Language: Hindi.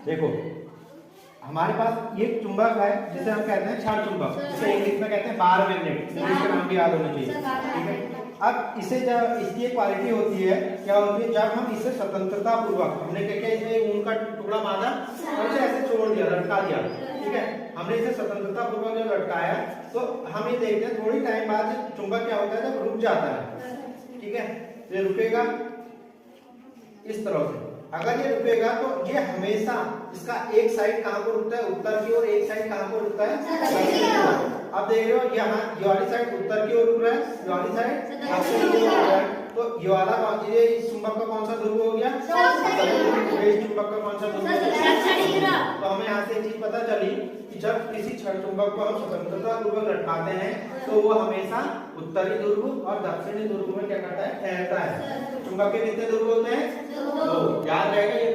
देखो हमारे पास ये चुंबक है जिसे हम कहते हैं क्षण चुंबक, जिसे इंग्लिश में कहते हैं बार मैग्नेट, इंग्लिश का नाम भी याद होना चाहिए, ठीक है। अब इसे जब इसकी एक क्वालिटी होती है, क्या होती है, जब हम इसे स्वतंत्रता पूर्वक, हमने क्या किया, इसमें ऊन का टुकड़ा बांधा और इसे ऐसे छोड़ दिया, लटका दिया, ठीक है। हमने इसे स्वतंत्रता पूर्वक जब लटकाया तो हम ये देखते हैं थोड़ी टाइम बाद चुंबक क्या होता है, जब रुक जाता है, ठीक है, ये रुकेगा इस तरह से। अगर ये रुकेगा तो ये हमेशा इसका एक साइड कहां पर रुकता है, उत्तर की ओर, एक साइड कहां पर रुकता है, दक्षिण की ओर। अब देख रहे हो यहाँ ये वाली साइड उत्तर की ओर रुक रहा है, ये वाली साइड दक्षिण की ओर रुक रहा है। तो ये वाला ये इस चुंबक का कौन सा ध्रुव हो गया, इस चुंबक का कौन सा ध्रुव हो गया। तो हमें यहाँ से एक चीज पता चली कि जब किसी क्षण चुंबक को हम स्वतंत्रता पूर्वक लटकाते हैं तो वो हमेशा उत्तरी ध्रुव और दक्षिणी ध्रुव में क्या करता है, ठहरता है। चुंबक के कितने ध्रुव होते हैं, दो, याद रहेगा ये